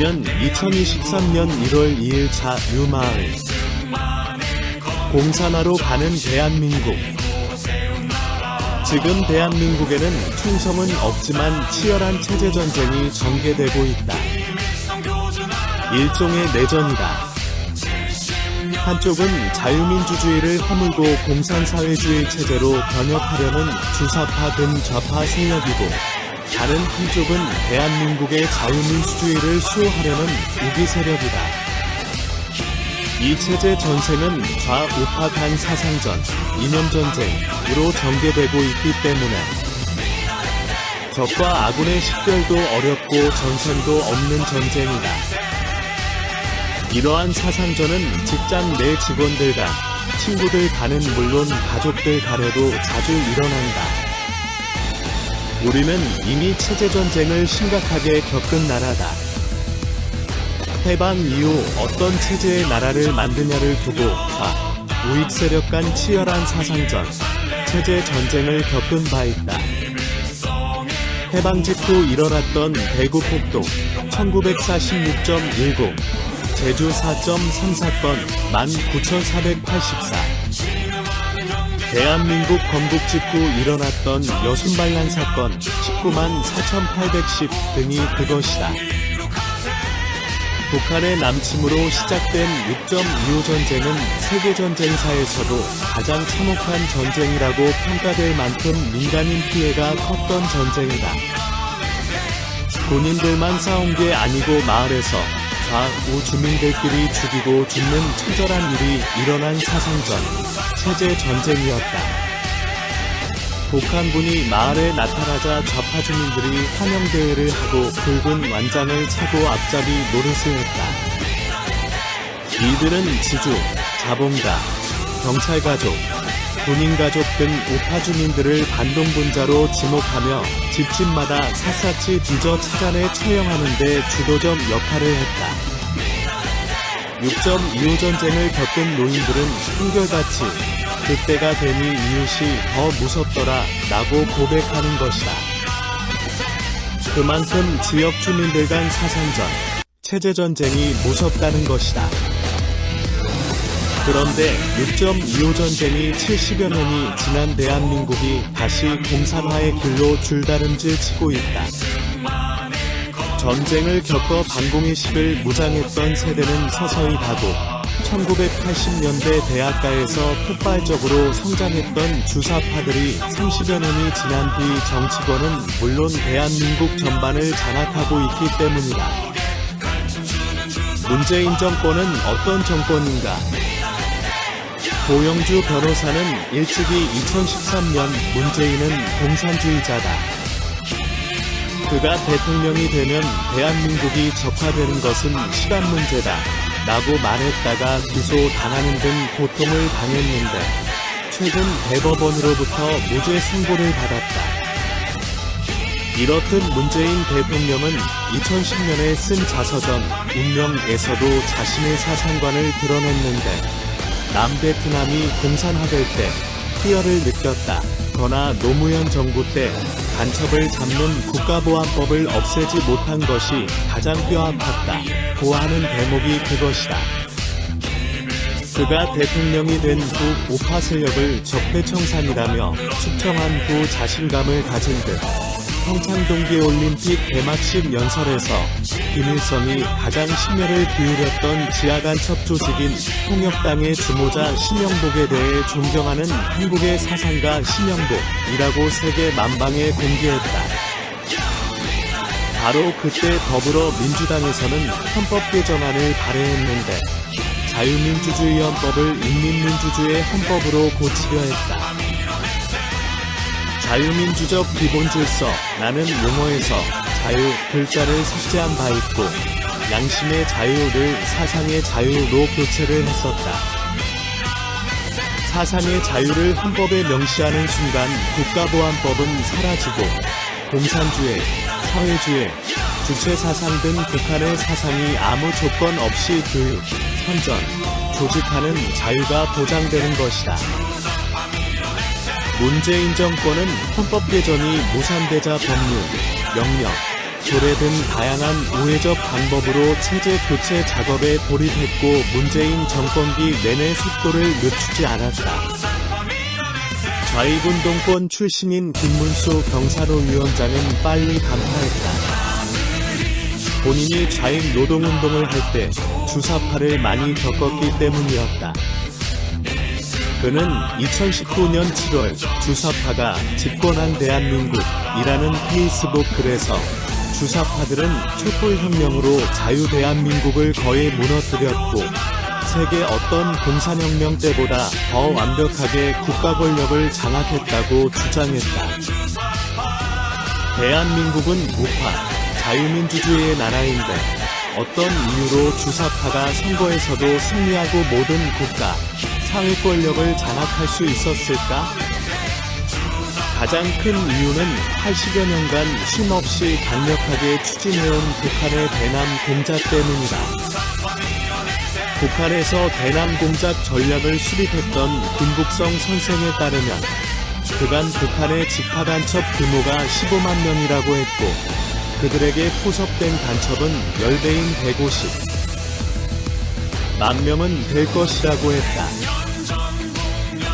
이면 2023년 1월 2일차 유마을 공산화로 가는 대한민국. 지금 대한민국에는 충성은 없지만 치열한 체제전쟁이 전개되고 있다. 일종의 내전이다. 한쪽은 자유민주주의를 허물고 공산사회주의 체제로 변혁하려는 주사파 근좌파 세력이고, 다른 한쪽은 대한민국의 자유민주주의를 수호하려는 우기 세력이다. 이 체제 전생은 좌우파 간 사상전, 이념전쟁으로 전개되고 있기 때문에 적과 아군의 식별도 어렵고 전선도 없는 전쟁이다. 이러한 사상전은 직장 내 직원들과 친구들 간은 물론 가족들 간에도 자주 일어난다. 우리는 이미 체제전쟁을 심각하게 겪은 나라다. 해방 이후 어떤 체제의 나라를 만드냐를 두고 우익 세력 간 치열한 사상전, 체제전쟁을 겪은 바 있다. 해방 직후 일어났던 대구 폭동, 1946.10, 제주 4.3 사건 19,484, 대한민국 건국 직후 일어났던 여순반란 사건 194,810 등이 그것이다. 북한의 남침으로 시작된 6.25 전쟁은 세계전쟁사에서도 가장 참혹한 전쟁이라고 평가될 만큼 민간인 피해가 컸던 전쟁이다. 군인들만 싸운 게 아니고 마을에서 좌우 주민들끼리 죽이고 죽는 처절한 일이 일어난 사상전, 체제전쟁이었다. 북한군이 마을에 나타나자 좌파 주민들이 환영대회를 하고 붉은 완장을 차고 앞잡이 노릇을 했다. 이들은 지주, 자본가, 경찰가족, 군인가족 등 우파 주민들을 반동분자로 지목하며 집집마다 샅샅이 뒤져 찾아내 처형하는 데 주도적 역할을 했다. 6.25 전쟁을 겪은 노인들은 한결같이 그때가 되니 이웃이 더 무섭더라 라고 고백하는 것이다. 그만큼 지역 주민들 간 사상전, 체제전쟁이 무섭다는 것이다. 그런데 6.25 전쟁이 70여 년이 지난 대한민국이 다시 공산화의 길로 줄다름질 치고 있다. 전쟁을 겪어 반공의 식을 무장했던 세대는 서서히 가고 1980년대 대학가에서 폭발적으로 성장했던 주사파들이 30여 년이 지난 뒤 정치권은 물론 대한민국 전반을 장악하고 있기 때문이다. 문재인 정권은 어떤 정권인가? 고영주 변호사는 일찍이 2013년 문재인은 공산주의자다. 그가 대통령이 되면 대한민국이 적화되는 것은 시간 문제다 라고 말했다가 기소당하는 등 고통을 당했는데 최근 대법원으로부터 무죄 선고를 받았다. 이렇듯 문재인 대통령은 2010년에 쓴 자서전 운명에서도 자신의 사상관을 드러냈는데 남베트남이 공산화될 때 희열을 느꼈다. 거나 노무현 정부 때 간첩을 잡는 국가보안법을 없애지 못한 것이 가장 뼈아팠다. 고하는 대목이 그것이다. 그가 대통령이 된 후 우파 세력을 적폐청산이라며 숙청한 후 자신감을 가진 듯 평창 동계올림픽 개막식 연설에서 김일성이 가장 심혈을 기울였던 지하간첩 조직인 통역당의 주모자 심영복에 대해 존경하는 한국의 사상가 심영복이라고 세계 만방에 공개했다. 바로 그때 더불어민주당에서는 헌법 개정안을 발의했는데 자유민주주의 헌법을 인민민주주의 헌법으로 고치려 했다. 자유민주적 기본질서라는 용어에서 자유 글자를 삭제한 바 있고 양심의 자유를 사상의 자유로 교체를 했었다. 사상의 자유를 헌법에 명시하는 순간 국가보안법은 사라지고 공산주의, 사회주의, 주체사상 등 북한의 사상이 아무 조건 없이 교육, 선전, 조직하는 자유가 보장되는 것이다. 문재인 정권은 헌법 개정이 무산되자 법률, 명령, 조례 등 다양한 우회적 방법으로 체제 교체 작업에 돌입했고 문재인 정권기 내내 속도를 늦추지 않았다. 좌익운동권 출신인 김문수 경사로위원장은 빨리 간파했다. 본인이 좌익 노동운동을 할 때 주사파를 많이 겪었기 때문이었다. 그는 2019년 7월 주사파가 집권한 대한민국이라는 페이스북 글에서 주사파들은 촛불혁명으로 자유대한민국을 거의 무너뜨렸고 세계 어떤 공산혁명 때보다 더 완벽하게 국가 권력을 장악했다고 주장했다. 대한민국은 우파, 자유민주주의의 나라인데 어떤 이유로 주사파가 선거에서도 승리하고 모든 국가, 사회 권력을 장악할 수 있었을까? 가장 큰 이유는 80여 년간 쉼없이 강력하게 추진해온 북한의 대남 공작 때문이다. 북한에서 대남 공작 전략을 수립했던 김북성 선생에 따르면 그간 북한의 직파간첩 규모가 15만 명이라고 했고 그들에게 포섭된 간첩은 10배인 150만 명은 될 것이라고 했다.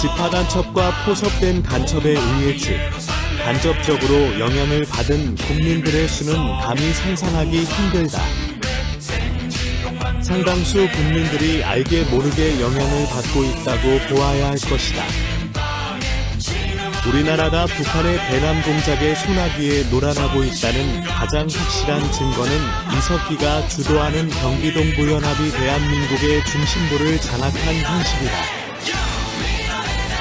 직파간첩과 포섭된 간첩에 의해 즉 간접적으로 영향을 받은 국민들의 수는 감히 상상하기 힘들다. 상당수 국민들이 알게 모르게 영향을 받고 있다고 보아야 할 것이다. 우리나라가 북한의 대남 공작의 소나기에 놀아나고 있다는 가장 확실한 증거는 이석기가 주도하는 경기동부연합이 대한민국의 중심부를 장악한 현실이다.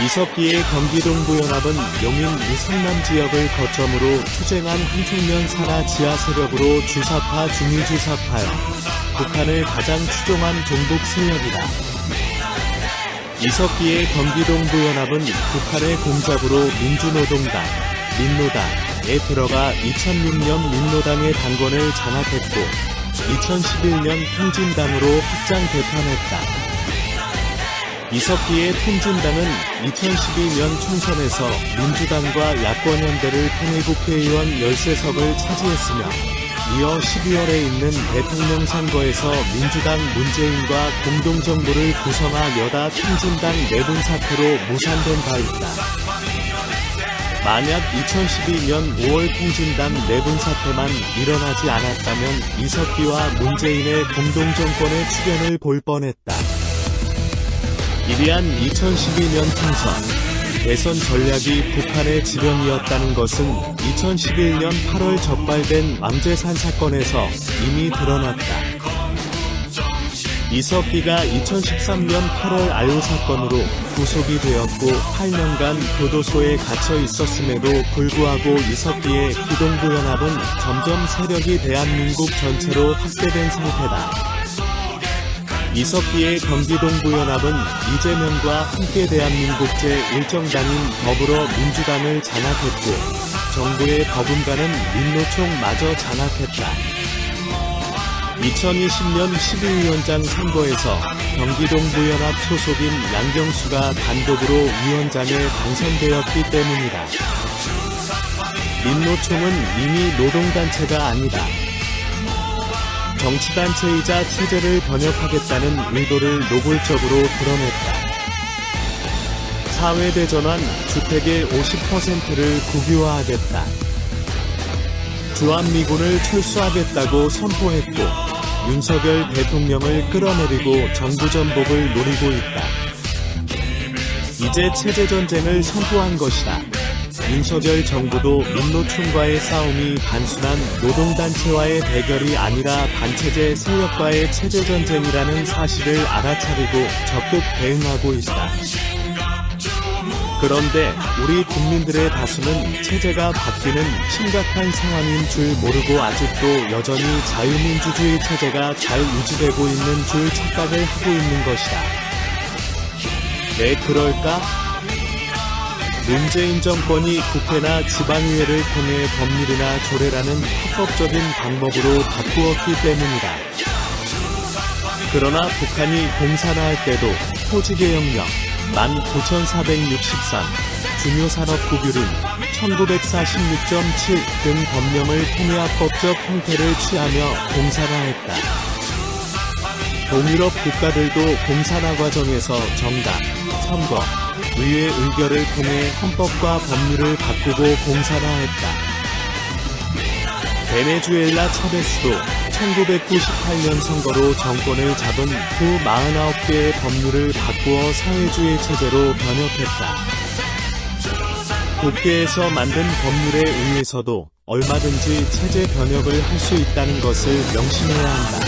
이석기의 경기동부연합은 용인 이성남 지역을 거점으로 투쟁한 한총련 산하 지하 세력으로 주사파 중위주사파여 북한을 가장 추종한 종북 세력이다. 이석기의 경기동부연합은 북한의 공작으로 민주노동당, 민노당에 들어가 2006년 민노당의 당권을 장악했고 2011년 통진당으로 확장 개편했다. 이석기의 통진당은 2012년 총선에서 민주당과 야권연대를 통해 국회의원 13석을 차지했으며 이어 12월에 있는 대통령 선거에서 민주당 문재인과 공동정부를 구성한 여다 통진당 내분 사태로 무산된 바 있다. 만약 2012년 5월 통진당 내분 사태만 일어나지 않았다면 이석기와 문재인의 공동정권의 출현을 볼 뻔했다. 이리한 2012년 총선 대선 전략이 북한의 지령이었다는 것은 2011년 8월 적발된 왕제산 사건에서 이미 드러났다. 이석기가 2013년 8월 알로 사건으로 구속이 되었고 8년간 교도소에 갇혀 있었음에도 불구하고 이석기의 기동부연합은 점점 세력이 대한민국 전체로 확대된 상태다. 이석기의 경기동부연합은 이재명과 함께 대한민국 제1정당인 더불어민주당을 장악했고 정부의 버금가는 민노총마저 장악했다. 2020년 12위원장 선거에서 경기동부연합 소속인 양경수가 단독으로 위원장에 당선되었기 때문이다. 민노총은 이미 노동단체가 아니다. 정치단체이자 체제를 번역하겠다는 의도를 노골적으로 드러냈다. 사회대전환, 주택의 50%를 국유화하겠다. 주한미군을 철수하겠다고 선포했고 윤석열 대통령을 끌어내리고 정부 전복을 노리고 있다. 이제 체제전쟁을 선포한 것이다. 윤석열 정부도 민노총과의 싸움이 단순한 노동단체와의 대결이 아니라 반체제 세력과의 체제전쟁이라는 사실을 알아차리고 적극 대응하고 있다. 그런데 우리 국민들의 다수는 체제가 바뀌는 심각한 상황인 줄 모르고 아직도 여전히 자유민주주의 체제가 잘 유지되고 있는 줄 착각을 하고 있는 것이다. 왜 그럴까? 문재인 정권이 국회나 지방의회를 통해 법률이나 조례라는 합법적인 방법으로 바꾸었기 때문이다. 그러나 북한이 공산화할 때도 토지개혁령, 19,463, 중요산업구규令, 1946.7 등 법령을 통해 합법적 형태를 취하며 공산화했다. 동유럽 국가들도 공산화 과정에서 정당, 선거, 의회 의결을 통해 헌법과 법률을 바꾸고 공산화했다. 베네수엘라 차베스도 1998년 선거로 정권을 잡은 후 49개의 법률을 바꾸어 사회주의 체제로 변혁했다. 국회에서 만든 법률에 의해서도 얼마든지 체제 변혁을 할 수 있다는 것을 명심해야 한다.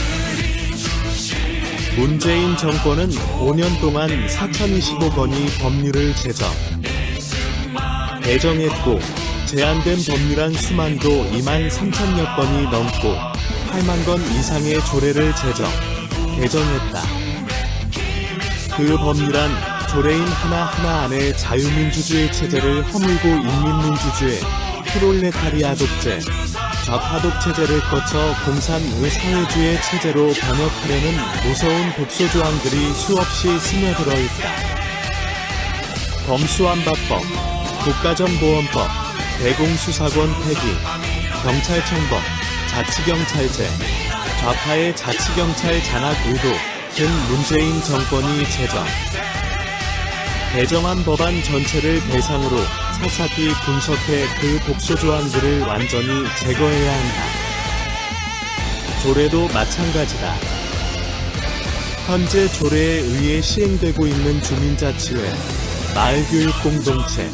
문재인 정권은 5년 동안 4,025건의 법률을 개정했고 제안된 법률안 수만도 23,000여 건이 넘고 8만 건 이상의 조례를 개정했다. 그 법률안, 조례인 하나하나 안에 자유민주주의 체제를 허물고 인민민주주의, 프롤레타리아 독재, 좌파 독체제를 거쳐 공산의 사회주의 체제로 변혁하려는 무서운 독소조항들이 수없이 스며들어 있다. 검수완박법, 국가정보원법, 대공수사권 폐기, 경찰청법, 자치경찰제, 좌파의 자치경찰 장악 의도 등 문재인 정권이 개정한 법안 전체를 대상으로 사사기 분석해 그 독소조항들을 완전히 제거해야 한다. 조례도 마찬가지다. 현재 조례에 의해 시행되고 있는 주민자치회, 마을교육공동체,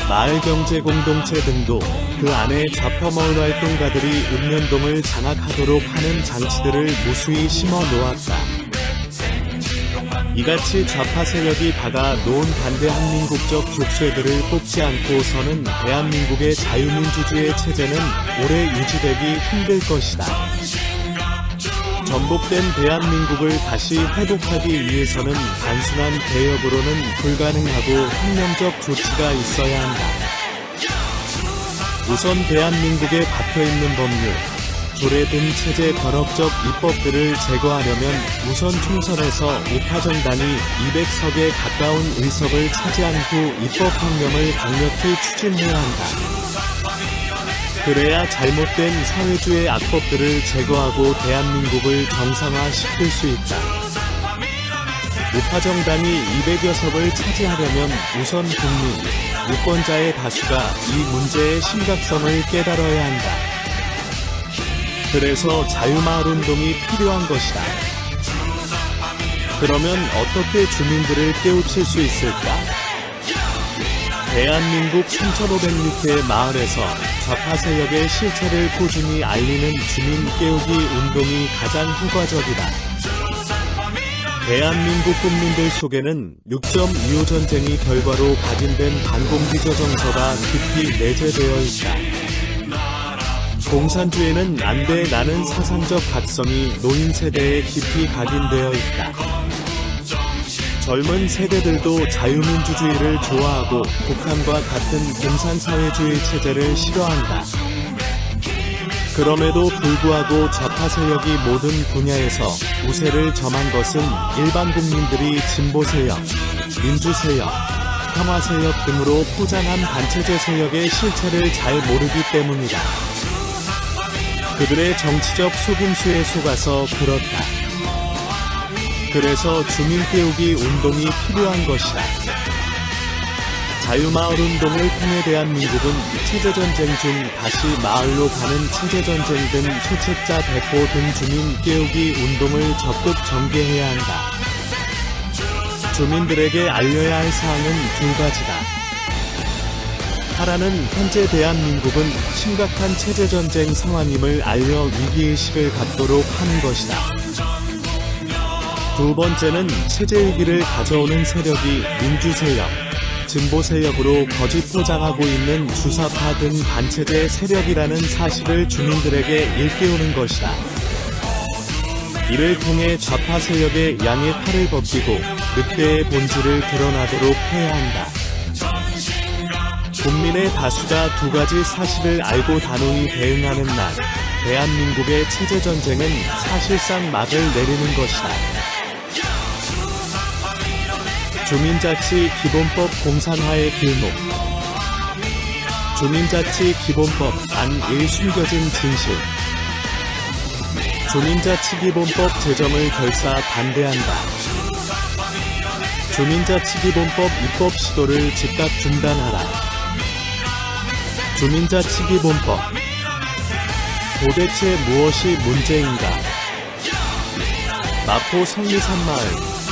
마을경제공동체 등도 그 안에 좌파마을 활동가들이 읍면동을 장악하도록 하는 장치들을 무수히 심어 놓았다. 이같이 좌파 세력이 박아 놓은 반대 한민국적 족쇄들을 뽑지 않고서는 대한민국의 자유민주주의 체제는 오래 유지되기 힘들 것이다. 전복된 대한민국을 다시 회복하기 위해서는 단순한 개혁으로는 불가능하고 혁명적 조치가 있어야 한다. 우선 대한민국에 박혀있는 법률, 조례 등 체제 변혁적 입법들을 제거하려면 우선 총선에서 우파정당이 200석에 가까운 의석을 차지한 후 입법혁명을 강력히 추진해야 한다. 그래야 잘못된 사회주의 악법들을 제거하고 대한민국을 정상화시킬 수 있다. 우파정당이 200여 석을 차지하려면 우선 국민, 유권자의 다수가 이 문제의 심각성을 깨달아야 한다. 그래서 자유마을운동이 필요한 것이다. 그러면 어떻게 주민들을 깨우칠 수 있을까? 대한민국 3,506개 마을에서 좌파 세력의 실체를 꾸준히 알리는 주민 깨우기 운동이 가장 효과적이다. 대한민국 국민들 속에는 6.25 전쟁이 결과로 각인된 반공기저 정서가 깊이 내재되어 있다. 공산주의는 안 돼 나는 사상적 각성이 노인 세대에 깊이 각인되어 있다. 젊은 세대들도 자유민주주의를 좋아하고 북한과 같은 공산사회주의 체제를 싫어한다. 그럼에도 불구하고 좌파 세력이 모든 분야에서 우세를 점한 것은 일반 국민들이 진보세력, 민주세력, 평화세력 등으로 포장한 반체제 세력의 실체를 잘 모르기 때문이다. 그들의 정치적 속임수에 속아서 그렇다. 그래서 주민 깨우기 운동이 필요한 것이다. 자유마을운동을 통해 대한민국은 체제전쟁 중 다시 마을로 가는 체제전쟁 등 소책자 대포 등 주민 깨우기 운동을 적극 전개해야 한다. 주민들에게 알려야 할 사항은 두 가지다. 하나는 현재 대한민국은 심각한 체제전쟁 상황임을 알려 위기의식을 갖도록 하는 것이다. 두 번째는 체제위기를 가져오는 세력이 민주세력, 진보세력으로 거짓 포장하고 있는 주사파 등 반체제 세력이라는 사실을 주민들에게 일깨우는 것이다. 이를 통해 좌파 세력의 양의 팔을 벗기고 늑대의 본질을 드러나도록 해야 한다. 국민의 다수가 두 가지 사실을 알고 단호히 대응하는 날, 대한민국의 체제전쟁은 사실상 막을 내리는 것이다. 주민자치 기본법 공산화의 길목. 주민자치 기본법 안1 숨겨진 진실. 주민자치 기본법 제정을 결사 반대한다. 주민자치 기본법 입법 시도를 즉각 중단하라. 주민자치 기본법. 도대체 무엇이 문제인가? 마포 성리산마을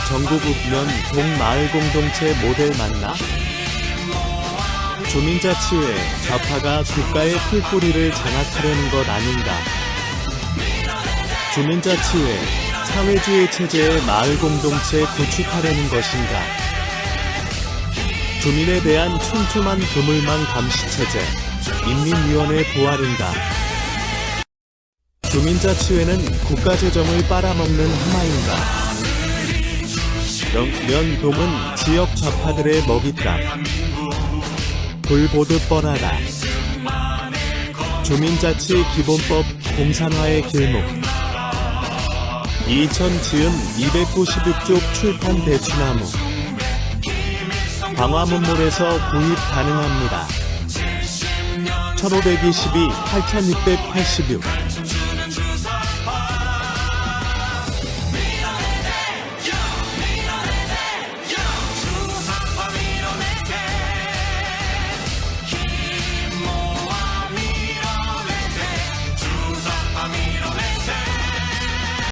전국 읍면 동마을 공동체 모델 맞나? 주민자치회 좌파가 국가의 풀뿌리를 장악하려는 것 아닌가? 주민자치회 사회주의 체제의 마을 공동체 구축하려는 것인가? 주민에 대한 촘촘한 그물망 감시체제 인민위원회 부활인가? 주민자치회는 국가재정을 빨아먹는 하마인가? 면동은 지역 좌파들의 먹잇감. 불보듯 뻔하다. 주민자치 기본법 공산화의 길목. 2000 지은 296쪽 출판 대추나무. 광화문몰에서 구입 가능합니다. 1522 8686